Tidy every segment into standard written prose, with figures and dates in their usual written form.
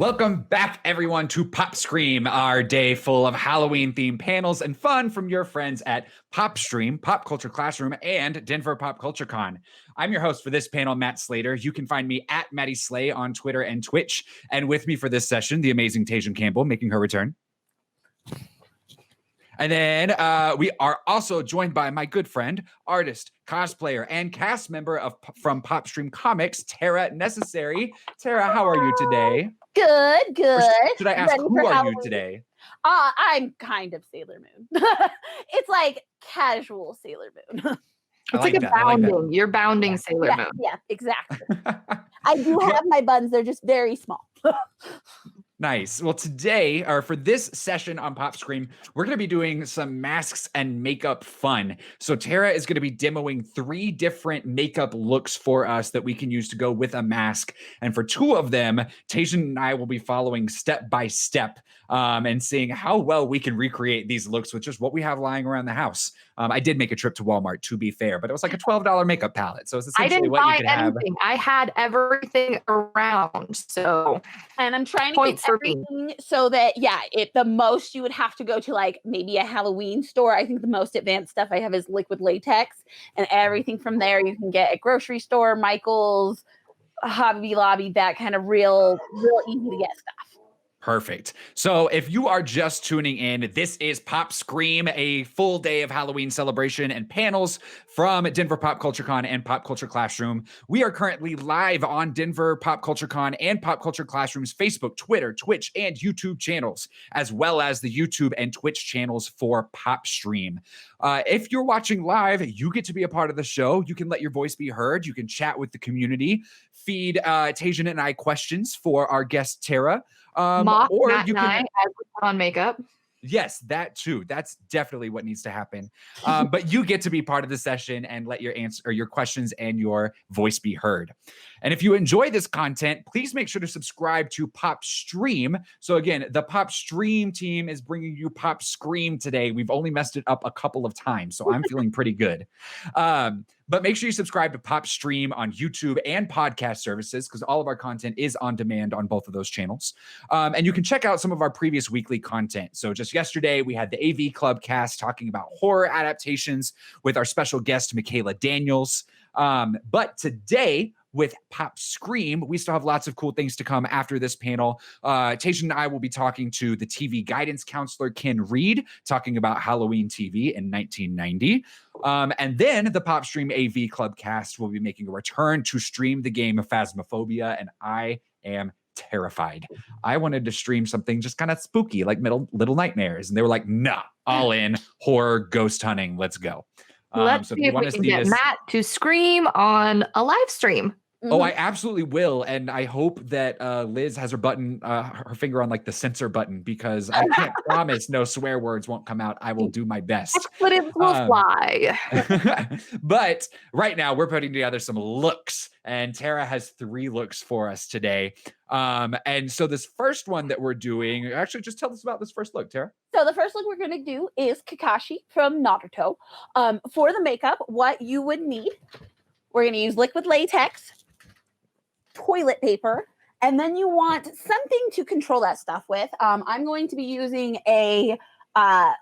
Welcome back, everyone, to PopSCREAM, our day full of Halloween-themed panels and fun from your friends at PopSCREAM, Pop Culture Classroom, and Denver Pop Culture Con. I'm your host for this panel, Matt Slater. You can find me at Maddie Slay on Twitter and Twitch. And with me for this session, the amazing Tajan Campbell, making her return. And then we are also joined by my good friend, artist, cosplayer, and cast member from PopSCREAM Comics, Terra Necessary. Terra, how are you today? Good. Should I ask, who are you today? I'm kind of Sailor Moon. It's like casual Sailor Moon. It's like a bounding. You're bounding Sailor Moon. Yeah, exactly. I do have my buns. They're just very small. Nice. Well, today, or for this session on PopSCREAM, we're going to be doing some masks and makeup fun. So Terra is going to be demoing 3 different makeup looks for us that we can use to go with a mask. And for 2 of them, Tajan and I will be following step by step and seeing how well we can recreate these looks with just what we have lying around the house. I did make a trip to Walmart, to be fair, but it was like a $12 makeup palette. So it's essentially what you can have. I had everything around. So, and I'm trying to get everything so that, the most you would have to go to like maybe a Halloween store. I think the most advanced stuff I have is liquid latex, and everything from there you can get at grocery store, Michael's, Hobby Lobby, that kind of real easy to get stuff. Perfect. So if you are just tuning in, this is PopSCREAM, a full day of Halloween celebration and panels from Denver Pop Culture Con and Pop Culture Classroom. We are currently live on Denver Pop Culture Con and Pop Culture Classroom's Facebook, Twitter, Twitch, and YouTube channels, as well as the YouTube and Twitch channels for PopSCREAM. If you're watching live, you get to be a part of the show. You can let your voice be heard. You can chat with the community, feed Tajan and I questions for our guest, Terra. Mock or Matt you can as we put on makeup. Yes, that too. That's definitely what needs to happen. But you get to be part of the session and let your answer or your questions and your voice be heard. And if you enjoy this content, please make sure to subscribe to PopSCREAM. So again, the PopSCREAM team is bringing you PopSCREAM today. We've only messed it up a couple of times, so I'm feeling pretty good. But make sure you subscribe to PopSCREAM on YouTube and podcast services because all of our content is on demand on both of those channels. And you can check out some of our previous weekly content. So just yesterday, we had the AV Club cast talking about horror adaptations with our special guest, Michaela Daniels. But today, with PopSCREAM, we still have lots of cool things to come after this panel. Tajan and I will be talking to the TV guidance counselor, Ken Reed, talking about Halloween TV in 1990. And then the PopSCREAM AV Club cast will be making a return to stream the game of Phasmophobia, and I am terrified. I wanted to stream something just kind of spooky, like Little Nightmares, and they were like, nah, all in, horror, ghost hunting, let's go. Let's see if we can get Matt to scream on a live stream. Oh, I absolutely will. And I hope that Liz has her finger on like the censor button, because I can't promise no swear words won't come out. I will do my best. But it will fly. But right now we're putting together some looks, and Terra has 3 looks for us today. And so this first one that we're doing, actually just tell us about this first look, Terra. So the first look we're going to do is Kakashi from Naruto. For the makeup, what you would need, we're going to use liquid latex, toilet paper, and then you want something to control that stuff with. I'm going to be using a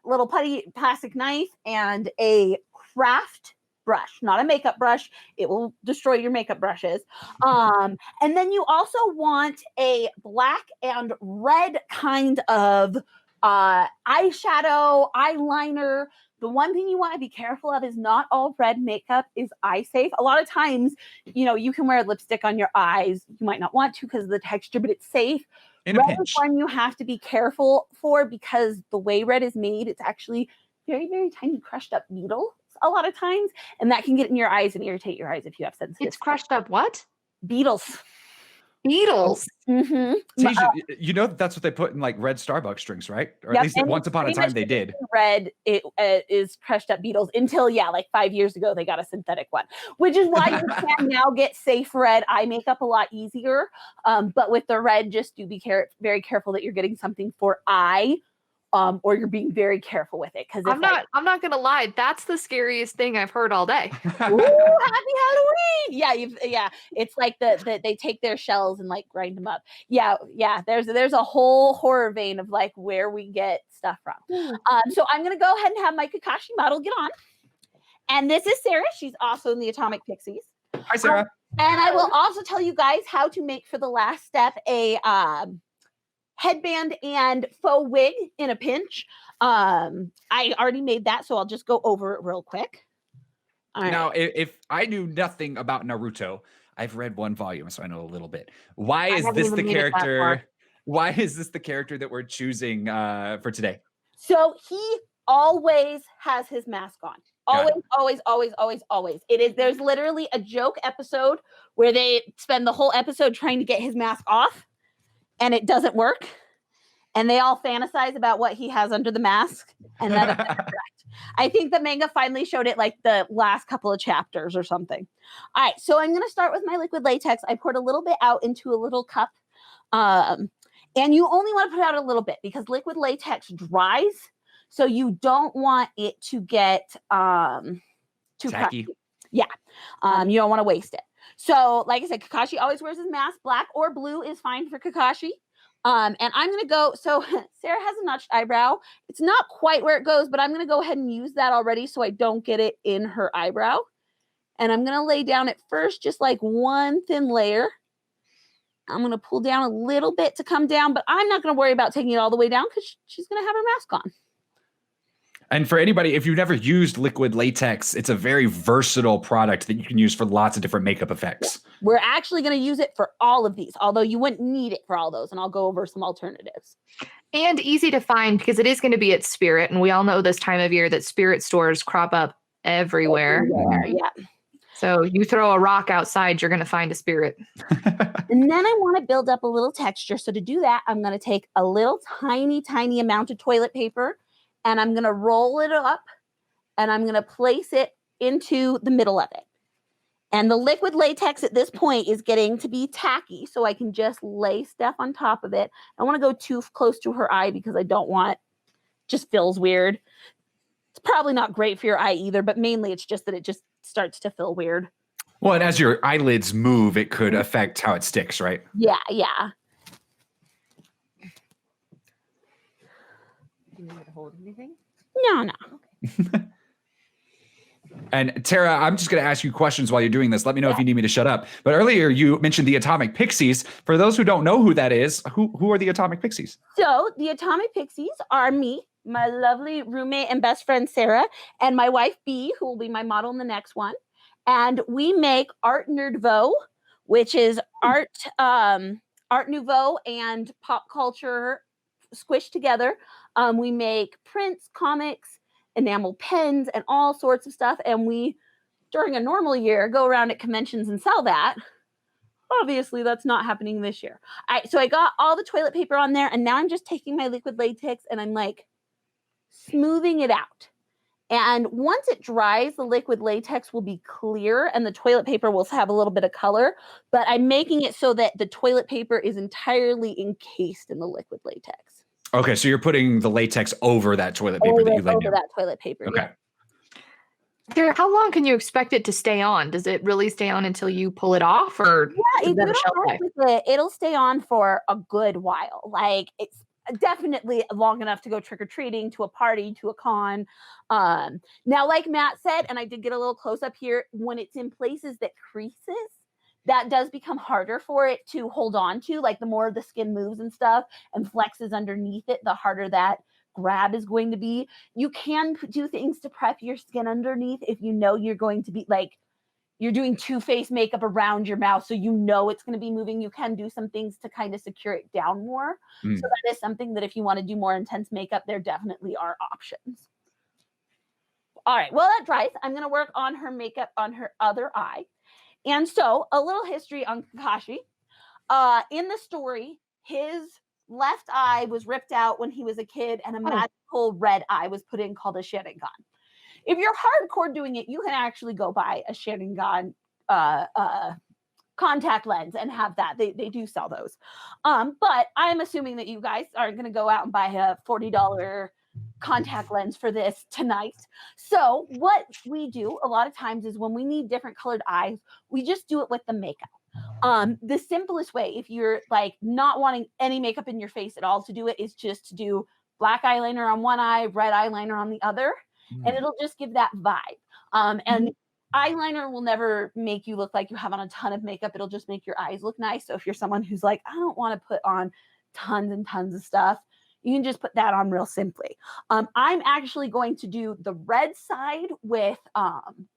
little putty plastic knife and a craft brush, not a makeup brush. It will destroy your makeup brushes. And then you also want a black and red kind of eyeshadow, eyeliner. The one thing you want to be careful of is not all red makeup is eye safe. A lot of times, you can wear lipstick on your eyes. You might not want to because of the texture, but it's safe. Red is one you have to be careful for because the way red is made, it's actually very, very tiny crushed up needles a lot of times. And that can get in your eyes and irritate your eyes if you have sensitive. It's crushed up what? Beetles. Mm-hmm. That's what they put in like red Starbucks drinks, right? Or at least once upon a time they did. Red is crushed up beetles until like 5 years ago they got a synthetic one, which is why you can now get safe red eye makeup a lot easier. But with the red, just do be very careful that you're getting something for eye or you're being very careful with it. Because I'm not gonna lie, that's the scariest thing I've heard all day. Ooh, happy Halloween! Yeah, it's like they take their shells and like grind them up. Yeah. There's a whole horror vein of like where we get stuff from. So I'm gonna go ahead and have my Kakashi model get on. And this is Sarah. She's also in the Atomic Pixies. Hi, Sarah. And I will also tell you guys how to make, for the last step, a headband and faux wig in a pinch. I already made that, so I'll just go over it real quick. All now, right. if I knew nothing about Naruto, I've read one volume, so I know a little bit. Why is this the character? Why is this the character that we're choosing for today? So he always has his mask on. Always. There's literally a joke episode where they spend the whole episode trying to get his mask off, and it doesn't work. And they all fantasize about what he has under the mask, and that is correct. I think the manga finally showed it like the last couple of chapters or something. All right, so I'm going to start with my liquid latex. I poured a little bit out into a little cup. And you only want to put out a little bit because liquid latex dries. So you don't want it to get too tacky. Yeah. You don't want to waste it. So like I said, Kakashi always wears his mask. Black or blue is fine for Kakashi. And I'm going to go. So Sarah has a notched eyebrow. It's not quite where it goes, but I'm going to go ahead and use that already so I don't get it in her eyebrow. And I'm going to lay down at first just like one thin layer. I'm going to pull down a little bit to come down, but I'm not going to worry about taking it all the way down because she's going to have her mask on. And for anybody, if you've never used liquid latex, it's a very versatile product that you can use for lots of different makeup effects. We're actually going to use it for all of these, although you wouldn't need it for all those, and I'll go over some alternatives. And easy to find because it is going to be at Spirit, and we all know this time of year that Spirit stores crop up everywhere. Yeah. So you throw a rock outside, you're going to find a Spirit. And then I want to build up a little texture. So to do that, I'm going to take a little tiny amount of toilet paper, and I'm going to roll it up, and I'm going to place it into the middle of it. And the liquid latex at this point is getting to be tacky, so I can just lay stuff on top of it. I don't want to go too close to her eye because I don't want, just feels weird. It's probably not great for your eye either, but mainly it's just that it just starts to feel weird. Well, and as your eyelids move, it could affect how it sticks, right? Yeah. Do you need me to hold anything? No. Okay. And Tara, I'm just going to ask you questions while you're doing this. Let me know if you need me to shut up. But earlier you mentioned the Atomic Pixies. For those who don't know who that is, who are the Atomic Pixies? So the Atomic Pixies are me, my lovely roommate and best friend Sarah, and my wife Bee, who will be my model in the next one. And we make Art Nouveau, which is art nouveau and pop culture squished together. We make prints, comics, enamel pens, and all sorts of stuff. And we, during a normal year, go around at conventions and sell that. Obviously, that's not happening this year. All right, so I got all the toilet paper on there, and now I'm just taking my liquid latex and I'm like smoothing it out. And once it dries, the liquid latex will be clear and the toilet paper will have a little bit of color, but I'm making it so that the toilet paper is entirely encased in the liquid latex. Okay, so you're putting the latex over that toilet paper that you laid down. Over that toilet paper, okay. Sarah, how long can you expect it to stay on? Does it really stay on until you pull it off, or it'll stay on for a good while. Like, it's definitely long enough to go trick-or-treating, to a party, to a con. Now, like Matt said, and I did get a little close up here, when it's in places that creases, that does become harder for it to hold on to. Like, the more the skin moves and stuff and flexes underneath it, the harder that grab is going to be. You can do things to prep your skin underneath if you know you're going to be like, you're doing two-face makeup around your mouth, so you know it's going to be moving. You can do some things to kind of secure it down more. So that is something that if you want to do more intense makeup, there definitely are options. All right, well, that dries. I'm going to work on her makeup on her other eye. And so a little history on Kakashi. In the story, his left eye was ripped out when he was a kid, and a magical red eye was put in called a Sharingan. If you're hardcore doing it, you can actually go buy a Sharingan cosmetic contact lens and have that. They do sell those. But I'm assuming that you guys aren't going to go out and buy a $40 contact lens for this tonight. So what we do a lot of times is when we need different colored eyes, we just do it with the makeup. The simplest way, if you're like not wanting any makeup in your face at all, to do it is just to do black eyeliner on one eye, red eyeliner on the other, and it'll just give that vibe. And eyeliner will never make you look like you have on a ton of makeup. It'll just make your eyes look nice. So if you're someone who's like, I don't want to put on tons and tons of stuff, you can just put that on real simply. I'm actually going to do the red side with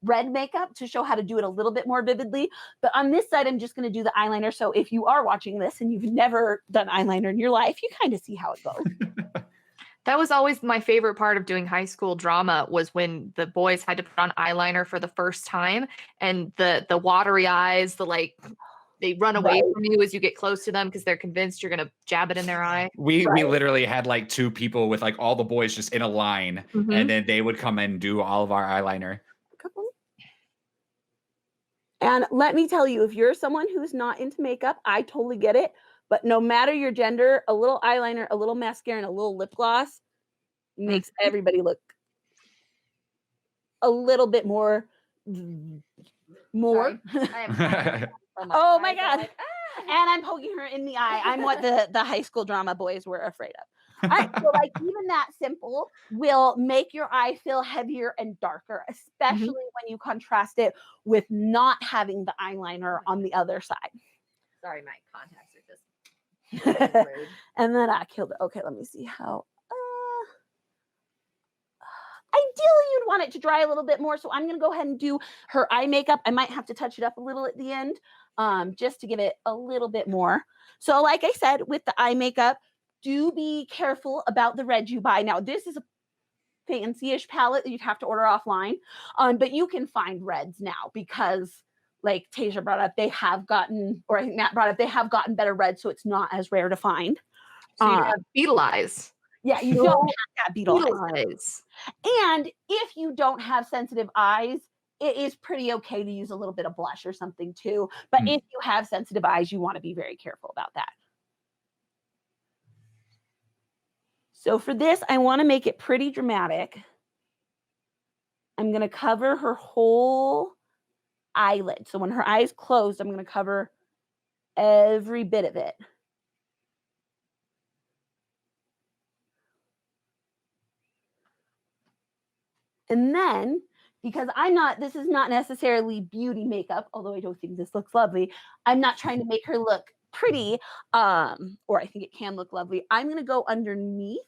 red makeup to show how to do it a little bit more vividly. But on this side, I'm just going to do the eyeliner. So if you are watching this and you've never done eyeliner in your life, you kind of see how it goes. That was always my favorite part of doing high school drama, was when the boys had to put on eyeliner for the first time, and the watery eyes, they run away from you as you get close to them because they're convinced you're going to jab it in their eye. We literally had like two people with like all the boys just in a line, and then they would come and do all of our eyeliner. And let me tell you, if you're someone who's not into makeup, I totally get it. But no matter your gender, a little eyeliner, a little mascara, and a little lip gloss makes everybody look a little bit more. Sorry. Oh my God. Like, and I'm poking her in the eye. I'm what the high school drama boys were afraid of. All right. So like even that simple will make your eye feel heavier and darker, especially when you contrast it with not having the eyeliner on the other side. Sorry, my contacts are just rude. And then I killed it. Okay, let me see how. Ideally, you'd want it to dry a little bit more. So I'm going to go ahead and do her eye makeup. I might have to touch it up a little at the end just to give it a little bit more. So like I said, with the eye makeup, do be careful about the red you buy. Now, this is a fancy-ish palette that you'd have to order offline, but you can find reds now because like Tasia brought up, they have gotten, or I think Matt brought up, they have gotten better reds, so it's not as rare to find. So you have beetle eyes. Yeah, you don't have that beetle eyes. And if you don't have sensitive eyes, it is pretty okay to use a little bit of blush or something too. But if you have sensitive eyes, you want to be very careful about that. So for this, I want to make it pretty dramatic. I'm going to cover her whole eyelid. So when her eyes closed, I'm going to cover every bit of it. And then, because this is not necessarily beauty makeup, although I don't think this looks lovely, I'm not trying to make her look pretty, or I think it can look lovely. I'm going to go underneath.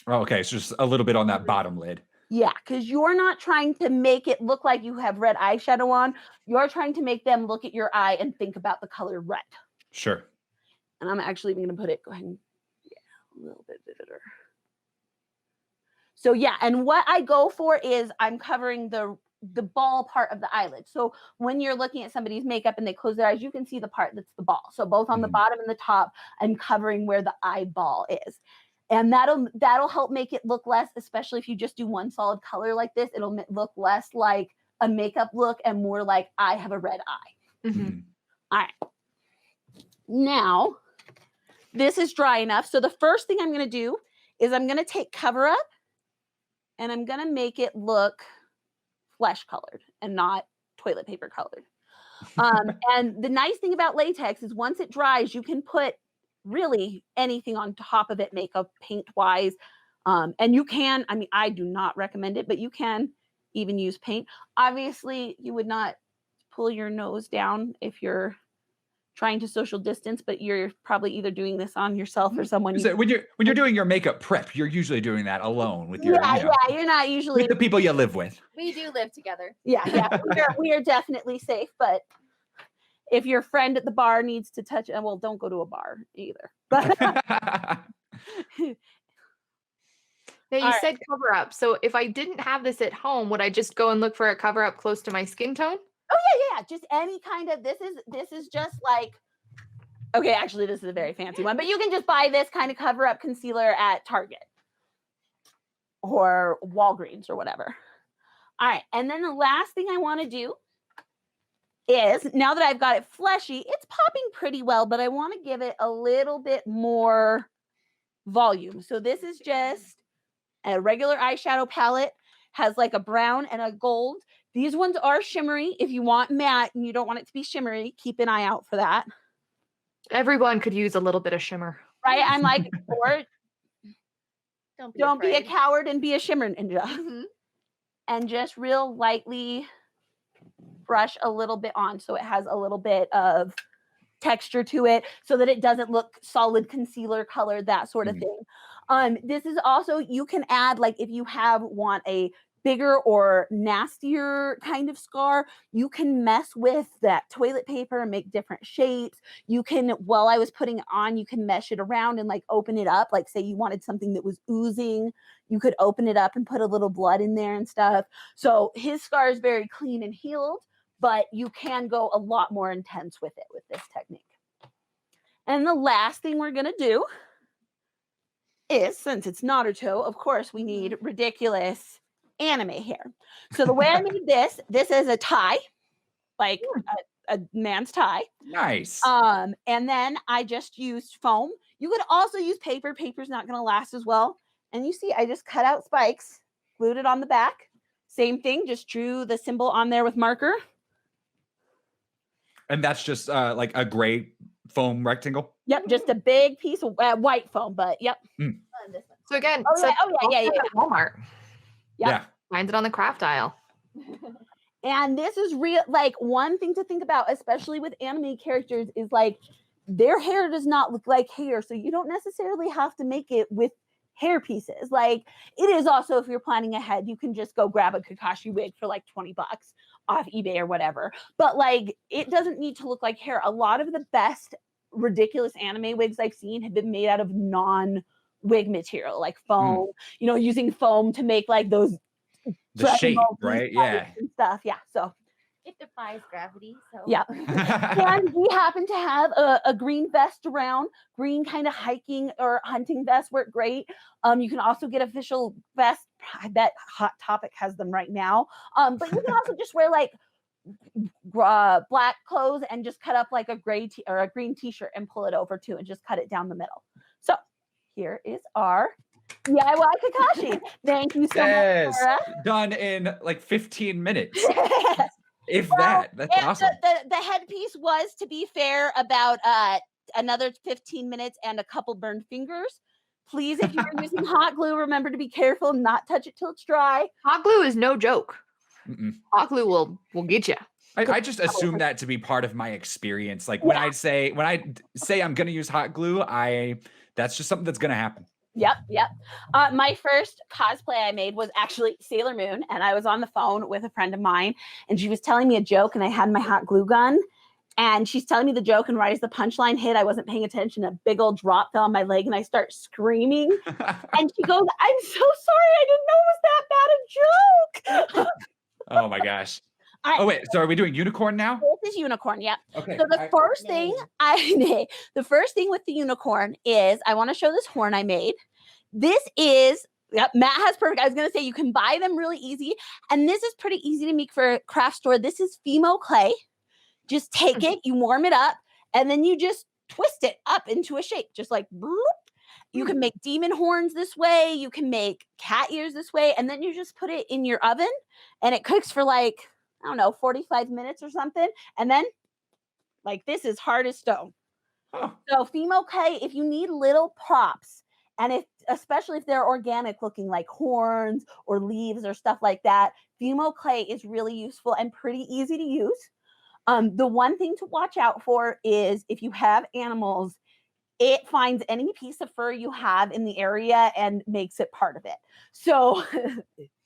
Oh, okay, so just a little bit on that bottom lid. Yeah, because you're not trying to make it look like you have red eyeshadow on. You're trying to make them look at your eye and think about the color red. Sure. And I'm actually even going to put it, go ahead and, a little bit vivider. So yeah, and what I go for is I'm covering the ball part of the eyelid. So when you're looking at somebody's makeup and they close their eyes, you can see the part that's the ball. So both on the bottom and the top, I'm covering where the eyeball is. And that'll help make it look less, especially if you just do one solid color like this, it'll look less like a makeup look and more like I have a red eye. All right. Now, this is dry enough. So the first thing I'm going to do is I'm going to take Cover Up and I'm going to make it look flesh colored and not toilet paper colored. And the nice thing about latex is once it dries, you can put really anything on top of it, makeup, paint wise. And you can, I mean, I do not recommend it, but you can even use paint. Obviously, you would not pull your nose down if you're trying to social distance, but you're probably either doing this on yourself or someone. So when you're doing your makeup prep, you're usually doing that alone with your you're not usually with the people you live with. We do live together. Yeah. we are definitely safe, but if your friend at the bar needs to touch, well, don't go to a bar either. But now you said Cover Up. So if I didn't have this at home, would I just go and look for a Cover Up close to my skin tone? Oh yeah. Just any kind of, this is just like, okay, actually this is a very fancy one, but you can just buy this kind of Cover Up concealer at Target or Walgreens or whatever. All right. And then the last thing I want to do is, now that I've got it fleshy, it's popping pretty well, but I want to give it a little bit more volume. So this is just a regular eyeshadow palette, has like a brown and a gold. These ones are shimmery. If you want matte and you don't want it to be shimmery, keep an eye out for that. Everyone could use a little bit of shimmer. Right? I'm like, or Don't be a afraid. coward and be a shimmer ninja. Mhm. And just real lightly brush a little bit on so it has a little bit of texture to it so that it doesn't look solid concealer color, that sort of thing. This is also, you can add, like if you want a bigger or nastier kind of scar, you can mess with that toilet paper and make different shapes. You can, while I was putting it on, you can mesh it around and like open it up. Like say you wanted something that was oozing, you could open it up and put a little blood in there and stuff. So his scar is very clean and healed, but you can go a lot more intense with it with this technique. And the last thing we're going to do is, since it's Naruto, of course, we need ridiculous anime hair. So the way I made this is a tie, like a man's tie. Nice. And then I just used foam. You could also use paper. Paper's not going to last as well. And you see, I just cut out spikes, glued it on the back. Same thing, just drew the symbol on there with marker. And that's just like a gray foam rectangle? Yep, just a big piece of white foam, but yep. So again, yeah. at Walmart. Yep. Yeah. Find it on the craft aisle. And this is real, like one thing to think about, especially with anime characters, is like their hair does not look like hair. So you don't necessarily have to make it with hair pieces. Like it is also, if you're planning ahead, you can just go grab a Kakashi wig for like $20 off eBay or whatever. But like, it doesn't need to look like hair. A lot of the best ridiculous anime wigs I've seen have been made out of non-wig material, like foam, you know, using foam to make like those the shape, right? Yeah. And stuff. Yeah. So It defies gravity. So yeah. And we happen to have a green vest around. Green kind of hiking or hunting vests work great. You can also get official vests. I bet Hot Topic has them right now. But you can also just wear like black clothes and just cut up like a gray or a green t-shirt and pull it over too and just cut it down the middle. So here is our DIY Kakashi. Thank you so much, Sarah. Done in like 15 minutes. If that's awesome. The headpiece was, to be fair, about another 15 minutes and a couple burned fingers. Please, if you're using hot glue, remember to be careful and not touch it till it's dry. Hot glue is no joke. Hot glue will get you. I just assume that to be part of my experience. Like when I say I'm gonna use hot glue, that's just something that's gonna happen. Yep. My first cosplay I made was actually Sailor Moon, and I was on the phone with a friend of mine, and she was telling me a joke, and I had my hot glue gun, and she's telling me the joke, and right as the punchline hit, I wasn't paying attention. A big old drop fell on my leg, and I start screaming. And she goes, "I'm so sorry. I didn't know it was that bad a joke." Oh my gosh. Oh wait, so are we doing unicorn now? This is unicorn, yep. Okay. So the first thing with the unicorn is I want to show this horn I made. This is, Matt has perfect. I was going to say you can buy them really easy. And this is pretty easy to make for a craft store. This is Fimo Clay. Just take it, you warm it up, and then you just twist it up into a shape, just like bloop. You can make demon horns this way. You can make cat ears this way. And then you just put it in your oven and it cooks for like, I don't know, 45 minutes or something. And then like this is hard as stone. Huh. So Fimo Clay, if you need little props, and especially if they're organic looking like horns or leaves or stuff like that, Fimo Clay is really useful and pretty easy to use. The one thing to watch out for is if you have animals, it finds any piece of fur you have in the area and makes it part of it. So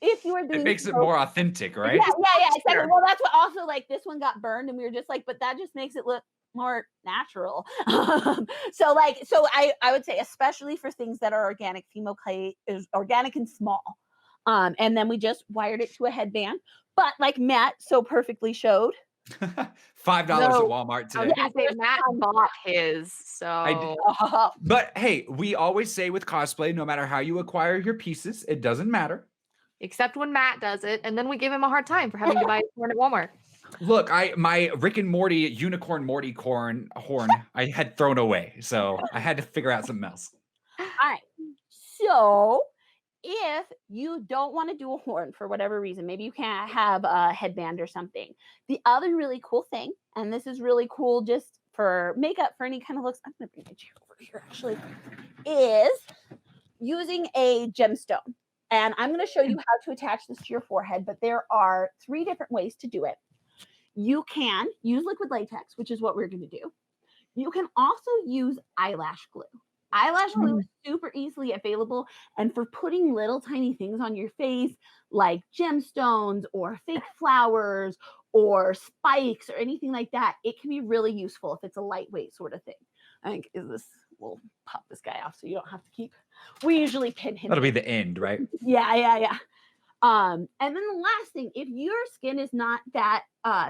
if you are doing, it makes it more authentic, right? Yeah, exactly. Well, that's what also, like, this one got burned and we were just like, but that just makes it look more natural. So I would say, especially for things that are organic, Fimo Clay is organic and small. And then we just wired it to a headband. But like Matt so perfectly showed, $5 at Walmart today. I was gonna say Matt bought his, so I did. But hey, we always say with cosplay, no matter how you acquire your pieces, it doesn't matter. except when Matt does it, and then we give him a hard time for having to buy a horn at Walmart. Look, my Rick and Morty unicorn Morty horn I had thrown away, so I had to figure out something else. All right. So if you don't want to do a horn for whatever reason, maybe you can't have a headband or something. The other really cool thing, and this is really cool just for makeup, for any kind of looks, I'm going to bring my chair over here actually, is using a gemstone. And I'm going to show you how to attach this to your forehead, but there are 3 different ways to do it. You can use liquid latex, which is what we're going to do. You can also use eyelash glue. Eyelash glue is super easily available. And for putting little tiny things on your face, like gemstones or fake flowers or spikes or anything like that, it can be really useful if it's a lightweight sort of thing. I think we'll pop this guy off so you don't have to keep, we usually pin him. That'll be the end, right? Yeah. And then the last thing, if your skin is not that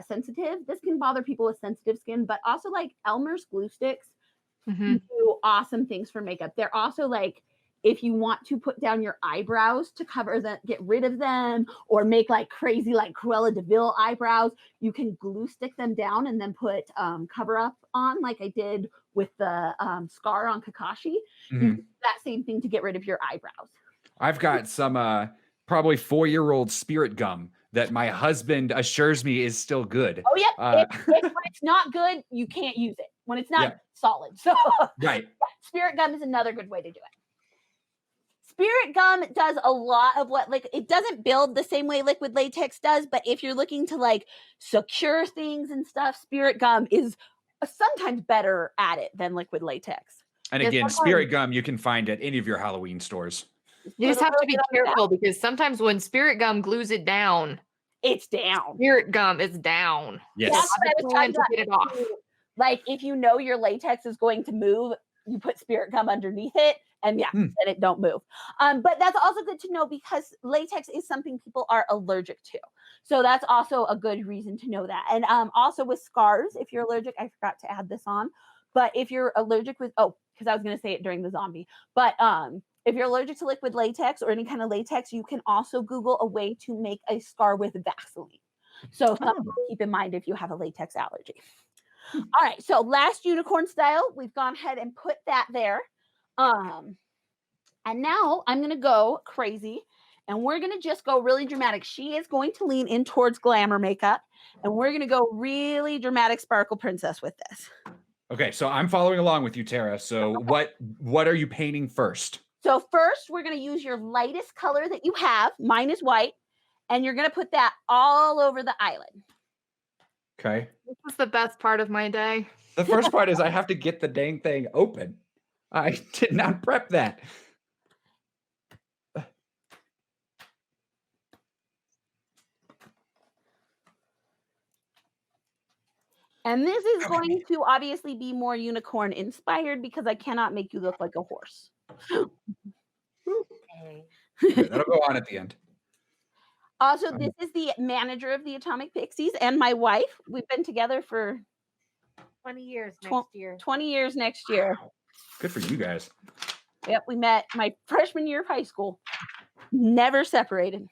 sensitive, this can bother people with sensitive skin, but also like Elmer's glue sticks do awesome things for makeup. They're also like, if you want to put down your eyebrows to cover them, get rid of them, or make like crazy like Cruella de Vil eyebrows, you can glue stick them down and then put cover up on, like I did with the scar on Kakashi. You can do that same thing to get rid of your eyebrows. I've got some probably 4-year-old spirit gum that my husband assures me is still good. Oh, yeah. When it's not good, you can't use it. When it's not solid. So, right. Spirit gum is another good way to do it. Spirit gum does a lot of what, like, it doesn't build the same way liquid latex does, but if you're looking to like secure things and stuff, Spirit gum is sometimes better at it than liquid latex. And again, Spirit gum you can find at any of your Halloween stores. You just have to be careful because sometimes when Spirit gum glues it down, it's down. Spirit gum is down. Yes. That's what I was trying to get it off. Like if you know your latex is going to move, you put Spirit gum underneath it, and then it don't move. But that's also good to know because latex is something people are allergic to. So that's also a good reason to know that. And also with scars, if you're allergic, I forgot to add this on, but if you're allergic with, because I was going to say it during the zombie, but if you're allergic to liquid latex or any kind of latex, you can also Google a way to make a scar with Vaseline. So something to keep in mind if you have a latex allergy. All right, so last unicorn style, we've gone ahead and put that there. And now I'm going to go crazy and we're going to just go really dramatic. She is going to lean in towards glamour makeup and we're going to go really dramatic sparkle princess with this. Okay, so I'm following along with you, Tara. So what are you painting first? So first, we're going to use your lightest color that you have. Mine is white. And you're going to put that all over the eyelid. Okay. This was the best part of my day. The first part is I have to get the dang thing open. I did not prep that. And this is going to obviously be more unicorn inspired because I cannot make you look like a horse. Okay, that'll go on at the end. Also, this is the manager of the Atomic Pixies and my wife. We've been together for 20 years next year. 20 years next year. Wow. Good for you guys. Yep, we met my freshman year of high school. Never separated.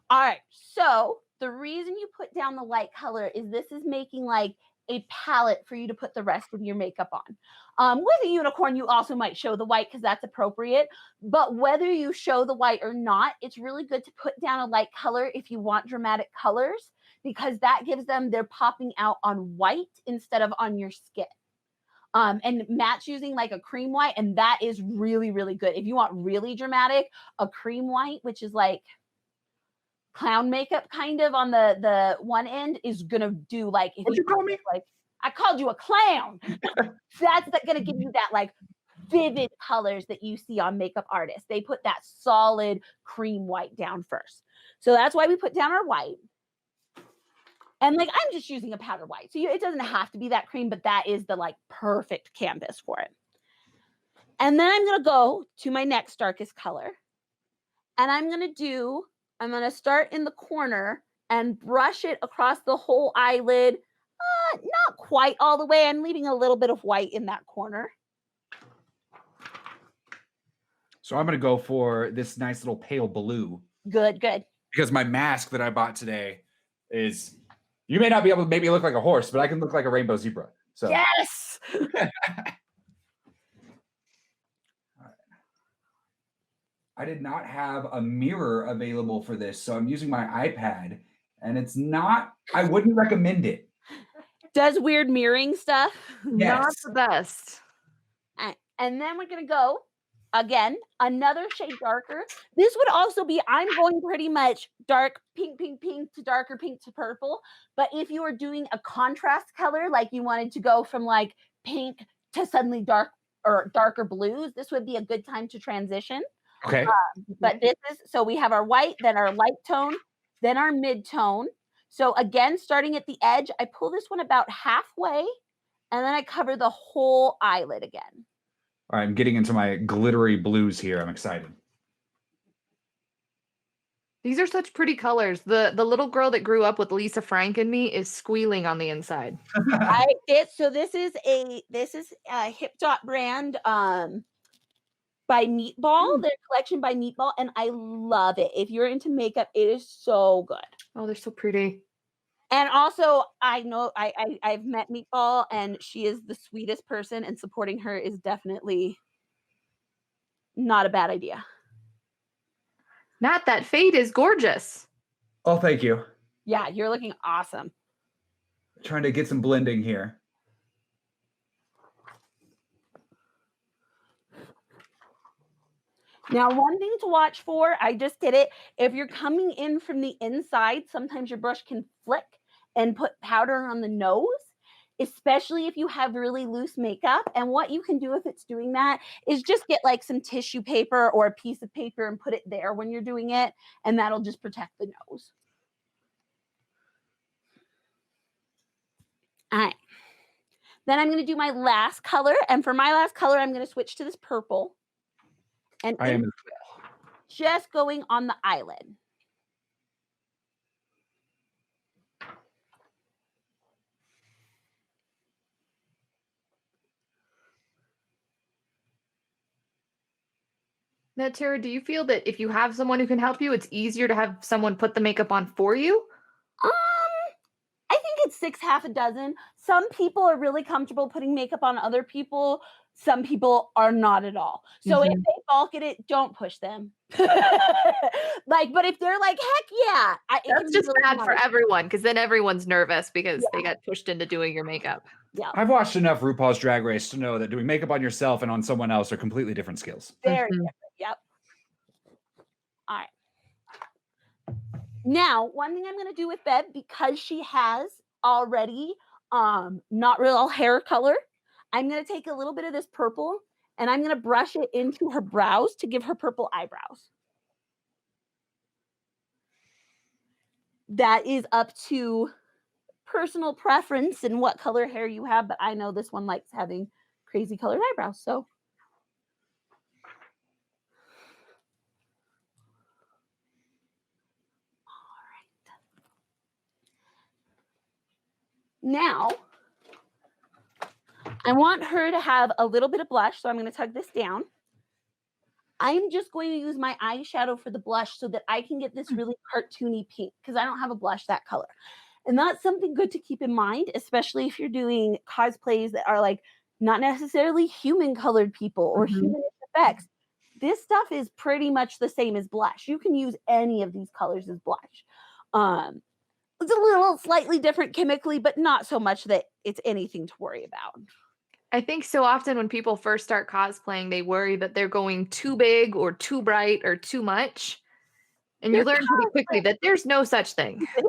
All right, so the reason you put down the light color is this is making like a palette for you to put the rest of your makeup on. With a unicorn, you also might show the white because that's appropriate. But whether you show the white or not, it's really good to put down a light color if you want dramatic colors because that gives them, they're popping out on white instead of on your skin. And Matt's using like a cream white, and that is really, really good. If you want really dramatic, a cream white, which is like clown makeup kind of on the one end, is gonna do like, if What'd you call me? Like, I called you a clown. That's gonna give you that like vivid colors that you see on makeup artists. They put that solid cream white down first. So that's why we put down our white. And like, I'm just using a powder white. So it doesn't have to be that cream, but that is the like perfect canvas for it. And then I'm going to go to my next darkest color. And I'm going to start in the corner and brush it across the whole eyelid. Not quite all the way. I'm leaving a little bit of white in that corner. So I'm going to go for this nice little pale blue. Good, good. because my mask that I bought today is, you may not be able to make me look like a horse, but I can look like a rainbow zebra. So Yes. I did not have a mirror available for this, so I'm using my iPad, and it's not, I wouldn't recommend it. Does weird mirroring stuff. Not Yes. the best. And then we're going to go again, another shade darker. This would also be, I'm going pretty much dark pink, pink, pink to darker pink to purple. But if you were doing a contrast color, like you wanted to go from like pink to suddenly dark or darker blues, this would be a good time to transition. Okay. But this is, so we have our white, then our light tone, then our mid tone. So again, starting at the edge, I pull this one about halfway, and then I cover the whole eyelid again. All right, I'm getting into my glittery blues here. I'm excited. These are such pretty colors. The little girl that grew up with Lisa Frank and me is squealing on the inside. So this is a Hip Dot brand by Meatball, their collection by Meatball, and I love it. If you're into makeup, it is so good. Oh, they're so pretty. And also, I know I've met Meatball, and she is the sweetest person, and supporting her is definitely not a bad idea. Nat, that fade is gorgeous. Oh, thank you. Yeah, you're looking awesome. Trying to get some blending here. Now, one thing to watch for, I just did it. If you're coming in from the inside, sometimes your brush can flick and put powder on the nose, especially if you have really loose makeup. And what you can do if it's doing that is just get like some tissue paper or a piece of paper and put it there when you're doing it, and that'll just protect the nose. All right. Then I'm going to do my last color. And for my last color, I'm going to switch to this purple. And I am just going on the eyelid. Now, Tara, do you feel that if you have someone who can help you, it's easier to have someone put the makeup on for you? I think it's 6 half a dozen. Some people are really comfortable putting makeup on other people. Some people are not at all. So if they balk at it, don't push them. Like, but if they're like, heck yeah. That's just really bad for everyone, because then everyone's nervous because they got pushed into doing your makeup. Yeah. I've watched enough RuPaul's Drag Race to know that doing makeup on yourself and on someone else are completely different skills. Very different. Yep. All right. Now, one thing I'm going to do with Bev, because she has already not real hair color, I'm going to take a little bit of this purple and I'm going to brush it into her brows to give her purple eyebrows. That is up to personal preference and what color hair you have, but I know this one likes having crazy colored eyebrows, so. Now, I want her to have a little bit of blush, so I'm going to tug this down. I'm just going to use my eyeshadow for the blush so that I can get this really cartoony pink, because I don't have a blush that color. And that's something good to keep in mind, especially if you're doing cosplays that are like not necessarily human colored people or human effects. This stuff is pretty much the same as blush. You can use any of these colors as blush. It's a little slightly different chemically, but not so much that it's anything to worry about. I think so often when people first start cosplaying, they worry that they're going too big or too bright or too much. And you learn pretty quickly that there's no such thing. Yep.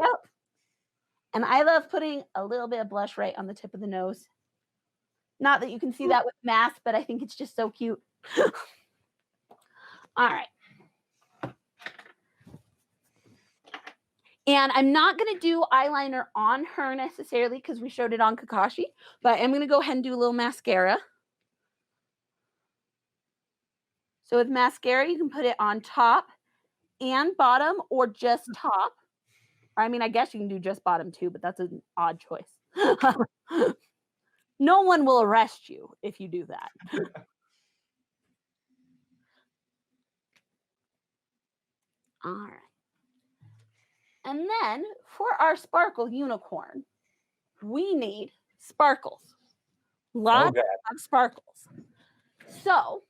And I love putting a little bit of blush right on the tip of the nose. Not that you can see that with mask, but I think it's just so cute. All right. And I'm not going to do eyeliner on her necessarily because we showed it on Kakashi, but I'm going to go ahead and do a little mascara. So with mascara, you can put it on top and bottom or just top. I mean, I guess you can do just bottom too, but that's an odd choice. No one will arrest you if you do that. All right. And then for our sparkle unicorn, we need sparkles. Lots of sparkles. So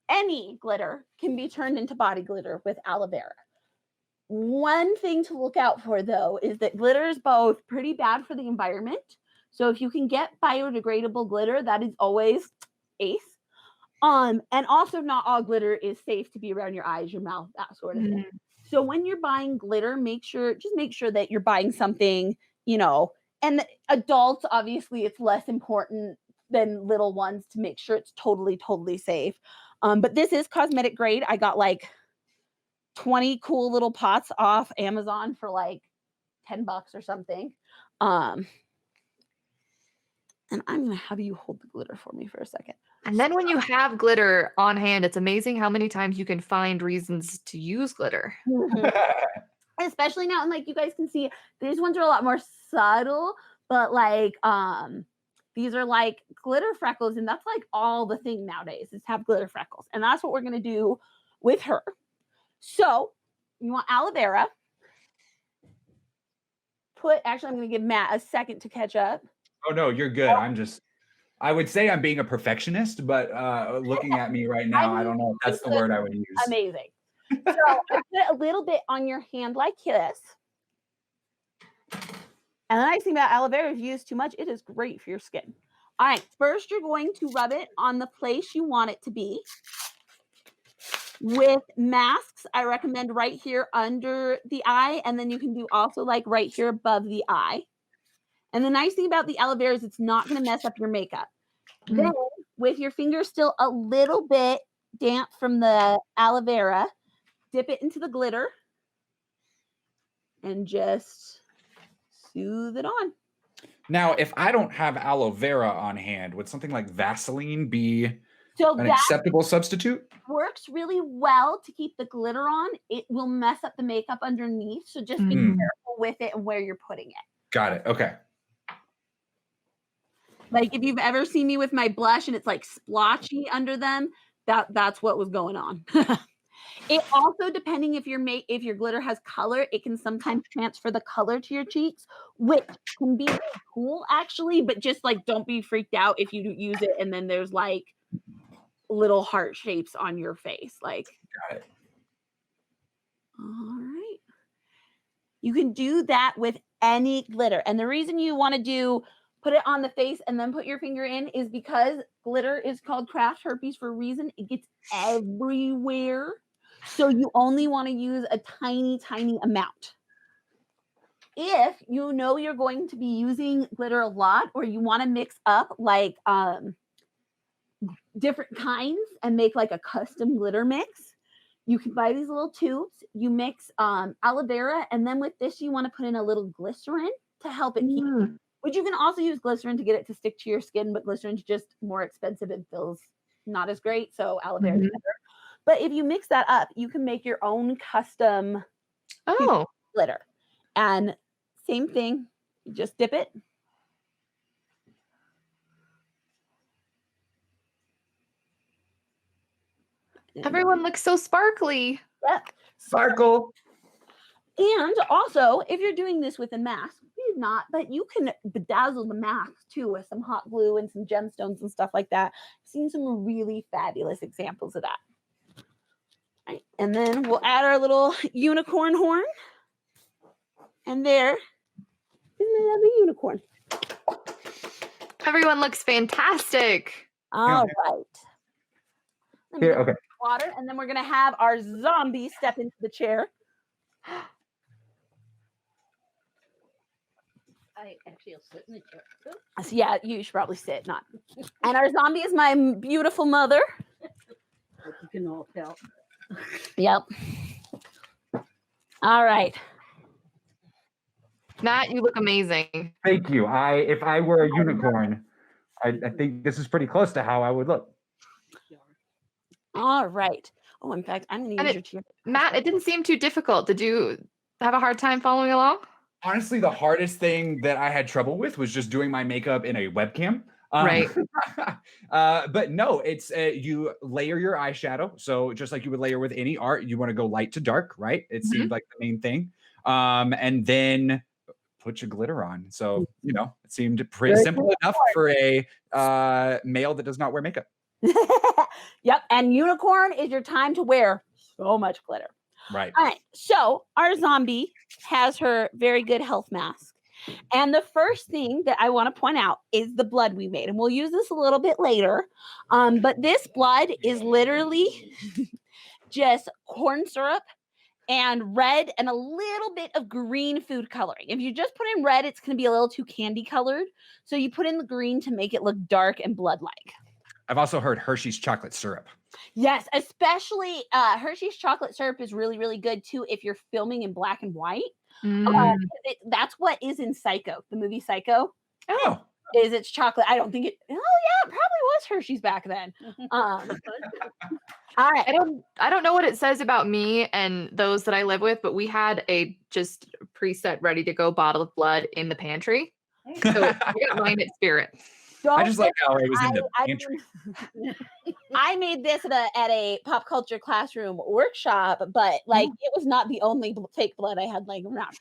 any glitter can be turned into body glitter with aloe vera. One thing to look out for, though, is that glitter is both pretty bad for the environment. So if you can get biodegradable glitter, that is always ace. And also not all glitter is safe to be around your eyes, your mouth, that sort of thing. So when you're buying glitter, make sure that you're buying something, and adults, obviously it's less important than little ones to make sure it's totally, totally safe. But this is cosmetic grade. I got like 20 cool little pots off Amazon for like $10 or something. And I'm going to have you hold the glitter for me for a second. And then when you have glitter on hand, it's amazing how many times you can find reasons to use glitter. Especially now, and like you guys can see, these ones are a lot more subtle, but like these are like glitter freckles, and that's like all the thing nowadays is have glitter freckles. And that's what we're going to do with her. So you want aloe vera. Actually, I'm going to give Matt a second to catch up. Oh, no, you're good. I would say I'm being a perfectionist, but looking at me right now, I don't know if that's the word I would use. Amazing. So I put a little bit on your hand like this. And the nice thing about aloe vera, if you use too much, it is great for your skin. All right, first you're going to rub it on the place you want it to be. With masks, I recommend right here under the eye, and then you can do also like right here above the eye. And the nice thing about the aloe vera is it's not going to mess up your makeup. Then, with your finger still a little bit damp from the aloe vera, dip it into the glitter and just soothe it on. Now, if I don't have aloe vera on hand, would something like Vaseline be an that acceptable substitute? Works really well to keep the glitter on. It will mess up the makeup underneath, so just be careful with it and where you're putting it. Got it. Okay. Like if you've ever seen me with my blush and it's like splotchy under them, that's what was going on. It also, depending if your glitter has color, it can sometimes transfer the color to your cheeks, which can be cool actually, but just like don't be freaked out if you use it and then there's like little heart shapes on your face. Like, got it. All right. You can do that with any glitter. And the reason you want to put it on the face and then put your finger in is because glitter is called craft herpes for a reason. It gets everywhere. So you only want to use a tiny, tiny amount. If you know you're going to be using glitter a lot, or you want to mix up like different kinds and make like a custom glitter mix, you can buy these little tubes. You mix aloe vera, and then with this, you want to put in a little glycerin to help it keep. Which you can also use glycerin to get it to stick to your skin, but glycerin's just more expensive and feels not as great. So aloe vera is better. But if you mix that up, you can make your own custom glitter. And same thing, you just dip it. Everyone looks so sparkly. Yep. Sparkle. And also, if you're doing this with a mask, please not, but you can bedazzle the mask too with some hot glue and some gemstones and stuff like that. I've seen some really fabulous examples of that. All right. And then we'll add our little unicorn horn. And there is another unicorn. Everyone looks fantastic. All right. Here, okay. Water, and then we're going to have our zombie step into the chair. I actually will sit in the chair. So yeah, you should probably sit, not. And our zombie is my beautiful mother. Hope you can all tell. Yep. All right. Matt, you look amazing. Thank you. If I were a unicorn, I think this is pretty close to how I would look. All right. Oh, in fact, I'm going to use your chair. Matt, it didn't seem too difficult. Did you have a hard time following along? Honestly, the hardest thing that I had trouble with was just doing my makeup in a webcam. Right. But no, it's you layer your eyeshadow. So just like you would layer with any art, you want to go light to dark, right? It seemed like the main thing. And then put your glitter on. So, you know, it seemed pretty simple enough for a male that does not wear makeup. Yep. And unicorn is your time to wear so much glitter. Right. All right. So our zombie has her very good health mask. And the first thing that I want to point out is the blood we made. And we'll use this a little bit later. But this blood is literally just corn syrup and red and a little bit of green food coloring. If you just put in red, it's going to be a little too candy colored. So you put in the green to make it look dark and blood-like. I've also heard Hershey's chocolate syrup. Yes, especially Hershey's chocolate syrup is really, really good too if you're filming in black and white. That's what is in Psycho, the movie Psycho. Oh. Is it's chocolate. I don't think it. Oh yeah, it probably was Hershey's back then. All right. I don't know what it says about me and those that I live with, but we had a just preset ready to go bottle of blood in the pantry. So we got mine at Spirit. I just like how it was in the pantry. I made this at a pop culture classroom workshop, but like it was not the only fake blood I had laying around.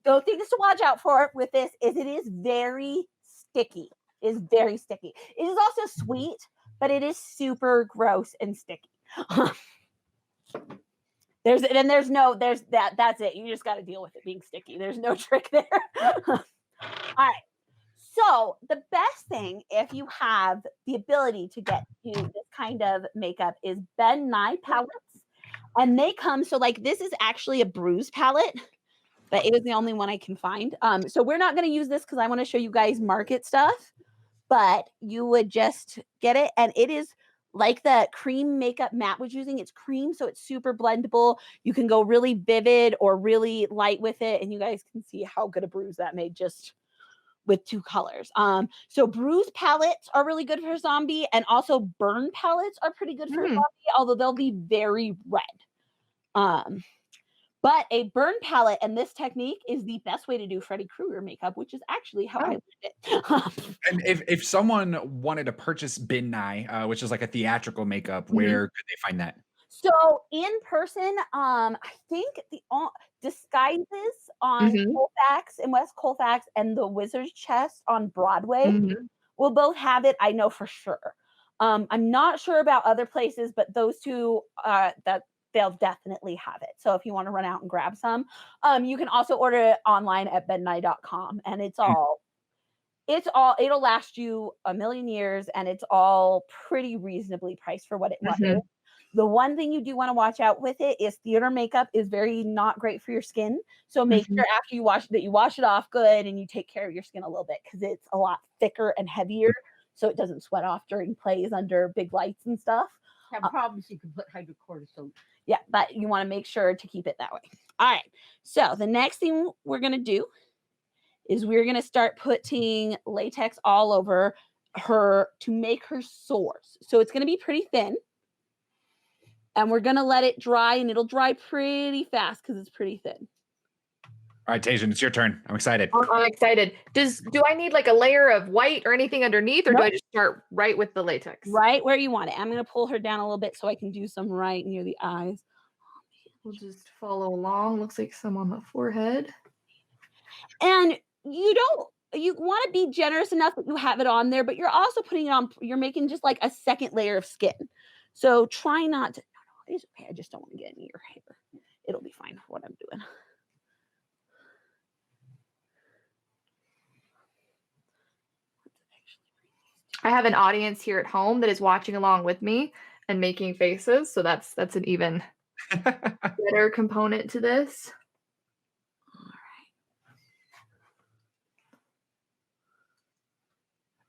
The things to watch out for with this is it is very sticky. It is very sticky. It is also sweet, but it is super gross and sticky. That's it. You just got to deal with it being sticky. There's no trick there. All right. So the best thing, if you have the ability to get to this kind of makeup, is Nye Palettes. And they come, so like this is actually a bruise palette, but it is the only one I can find. So we're not going to use this because I want to show you guys market stuff, but you would just get it. And it is like the cream makeup Matt was using. It's cream, so it's super blendable. You can go really vivid or really light with it. And you guys can see how good a bruise that made just with two colors. So bruise palettes are really good for zombie, and also burn palettes are pretty good for zombie, although they'll be very red. But a burn palette and this technique is the best way to do Freddy Krueger makeup, which is actually how I learned it. And if someone wanted to purchase Nye, which is like a theatrical makeup, where could they find that? So in person, I think the Disguises on Colfax and West Colfax and the Wizard's Chest on Broadway will both have it. I know for sure. I'm not sure about other places, but those two that they'll definitely have it. So if you want to run out and grab some, you can also order it online at bednye.com, and it'll last you a million years, and it's all pretty reasonably priced for what it is. The one thing you do want to watch out with it is theater makeup is very not great for your skin. So make sure after you wash it off good and you take care of your skin a little bit, because it's a lot thicker and heavier, so it doesn't sweat off during plays under big lights and stuff. Have problems, you can put hydrocortisone. Yeah, but you want to make sure to keep it that way. All right. So the next thing we're going to do is we're going to start putting latex all over her to make her sores. So it's going to be pretty thin. And we're going to let it dry, and it'll dry pretty fast because it's pretty thin. All right, Tajan, it's your turn. I'm excited. I'm excited. Do I need like a layer of white or anything underneath, or do I just start right with the latex? Right where you want it. I'm going to pull her down a little bit so I can do some right near the eyes. We'll just follow along. Looks like some on the forehead. And you want to be generous enough that you have it on there, but you're also putting it on, you're making just like a second layer of skin. So try not to, it's okay, I just don't want to get into your hair. It'll be fine for what I'm doing. I have an audience here at home that is watching along with me and making faces, so that's an even better component to this.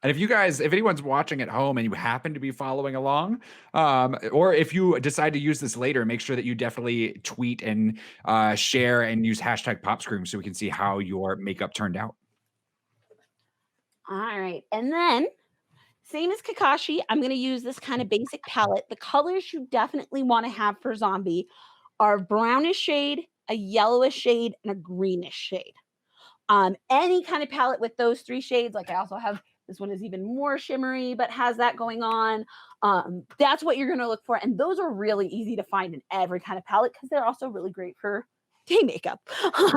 And if anyone's watching at home and you happen to be following along, or if you decide to use this later, make sure that you definitely tweet and share and use hashtag PopSCREAM so we can see how your makeup turned out. All right. And then, same as Kakashi, I'm going to use this kind of basic palette. The colors you definitely want to have for zombie are brownish shade, a yellowish shade, and a greenish shade. Any kind of palette with those three shades, like I also have This one is even more shimmery, but has that going on. That's what you're going to look for. And those are really easy to find in every kind of palette because they're also really great for day makeup.